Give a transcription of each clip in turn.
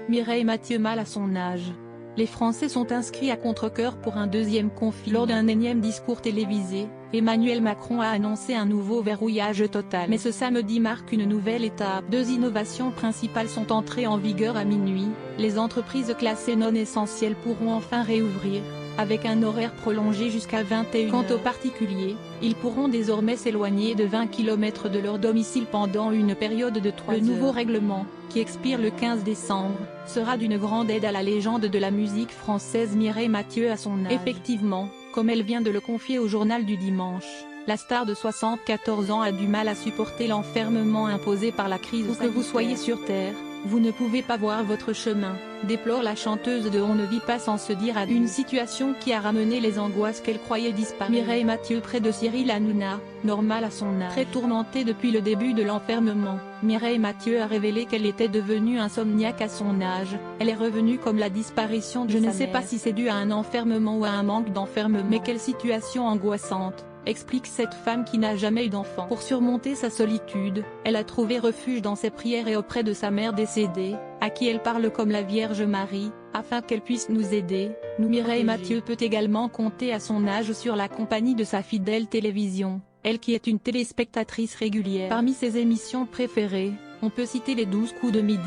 Mireille Mathieu mal à son âge. Les Français sont inscrits à contre-cœur pour un deuxième confinement. Lors d'un énième discours télévisé, Emmanuel Macron a annoncé un nouveau verrouillage total. Mais ce samedi marque une nouvelle étape. Deux innovations principales sont entrées en vigueur à minuit. Les entreprises classées non essentielles pourront enfin réouvrir, avec un horaire prolongé jusqu'à 21h. Quant aux particuliers, ils pourront désormais s'éloigner de 20 km de leur domicile pendant une période de 3 heures. Le nouveau règlement, qui expire le 15 décembre, sera d'une grande aide à la légende de la musique française Mireille Mathieu à son âge. Effectivement, comme elle vient de le confier au journal du dimanche, la star de 74 ans a du mal à supporter l'enfermement imposé par la crise sanitaire. Où que vous soyez sur Terre, vous ne pouvez pas voir votre chemin, déplore la chanteuse de On ne vit pas sans se dire adieu. Une situation qui a ramené les angoisses qu'elle croyait disparaître. Mireille Mathieu près de Cyril Hanouna, normal à son âge. Très tourmentée depuis le début de l'enfermement, Mireille Mathieu a révélé qu'elle était devenue insomniaque à son âge. Elle est revenue comme la disparition de sa mère. Je ne sais pas si c'est dû à un enfermement ou à un manque d'enfermement. Mais quelle situation angoissante, explique cette femme qui n'a jamais eu d'enfant. Pour surmonter sa solitude, elle a trouvé refuge dans ses prières et auprès de sa mère décédée, à qui elle parle comme la Vierge Marie, afin qu'elle puisse nous aider. Mireille Mathieu peut également compter à son âge sur la compagnie de sa fidèle télévision, elle qui est une téléspectatrice régulière. Parmi ses émissions préférées, on peut citer les 12 coups de midi,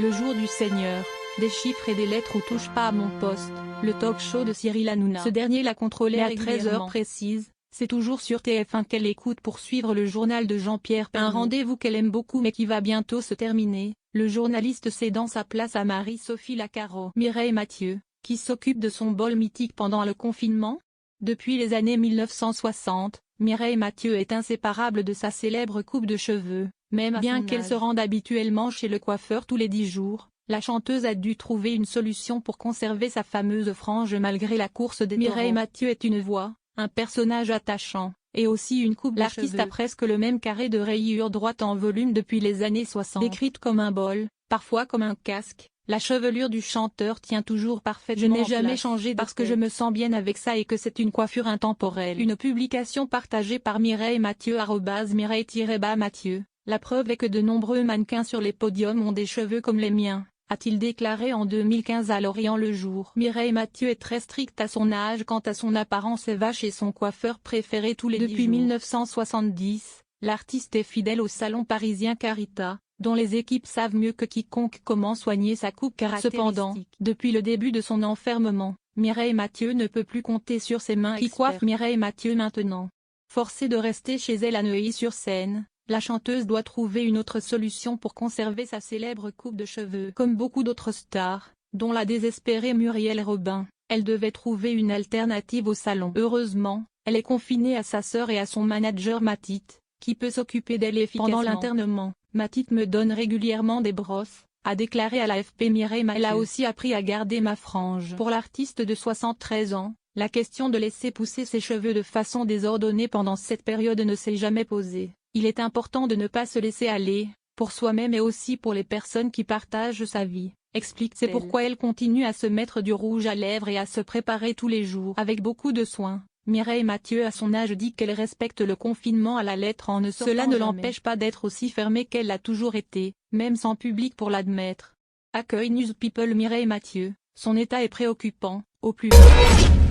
Le jour du Seigneur, Des chiffres et des lettres ou Touche pas à mon poste, le talk show de Cyril Hanouna. Ce dernier l'a contrôlé à 13h précises. C'est toujours sur TF1 qu'elle écoute pour suivre le journal de Jean-Pierre Pernaut. Un rendez-vous qu'elle aime beaucoup mais qui va bientôt se terminer, le journaliste cédant sa place à Marie-Sophie Lacaro. Mireille Mathieu, qui s'occupe de son bol mythique pendant le confinement. Depuis les années 1960, Mireille Mathieu est inséparable de sa célèbre coupe de cheveux, même bien qu'elle se rende habituellement chez le coiffeur tous les 10 jours. La chanteuse a dû trouver une solution pour conserver sa fameuse frange malgré la course des taureaux. Mireille Mathieu est une voix, un personnage attachant, et aussi une coupe de cheveux. L'artiste a presque le même carré de rayures droite en volume depuis les années 60. Décrite comme un bol, parfois comme un casque, la chevelure du chanteur tient toujours parfaitement. Je n'ai jamais changé parce que je me sens bien avec ça et que c'est une coiffure intemporelle. Une publication partagée par Mireille Mathieu @Mireille-Mathieu. La preuve est que de nombreux mannequins sur les podiums ont des cheveux comme les miens, a-t-il déclaré en 2015 à Lorient Le Jour. Mireille Mathieu est très stricte à son âge quant à son apparence et va chez son coiffeur préféré tous les 10 jours. Depuis 1970, l'artiste est fidèle au salon parisien Carita, dont les équipes savent mieux que quiconque comment soigner sa coupe caractéristique. Cependant, depuis le début de son enfermement, Mireille Mathieu ne peut plus compter sur ses mains expertes. Qui coiffe Mireille Mathieu maintenant? Forcée de rester chez elle à Neuilly-sur-Seine, la chanteuse doit trouver une autre solution pour conserver sa célèbre coupe de cheveux. Comme beaucoup d'autres stars, dont la désespérée Muriel Robin, elle devait trouver une alternative au salon. Heureusement, elle est confinée à sa sœur et à son manager Mathit, qui peut s'occuper d'elle efficacement. Pendant l'internement, Mathit me donne régulièrement des brosses, a déclaré à l'AFP Mireille Mathieu. Elle a aussi appris à garder ma frange. Pour l'artiste de 73 ans, la question de laisser pousser ses cheveux de façon désordonnée pendant cette période ne s'est jamais posée. Il est important de ne pas se laisser aller, pour soi-même et aussi pour les personnes qui partagent sa vie, explique-t-elle. C'est pourquoi elle continue à se mettre du rouge à lèvres et à se préparer tous les jours. Avec beaucoup de soin, Mireille Mathieu à son âge dit qu'elle respecte le confinement à la lettre en ne sortant jamais. Cela ne l'empêche pas d'être aussi fermée qu'elle l'a toujours été, même sans public pour l'admettre. Accueil News People. Mireille Mathieu, son état est préoccupant, au plus vite.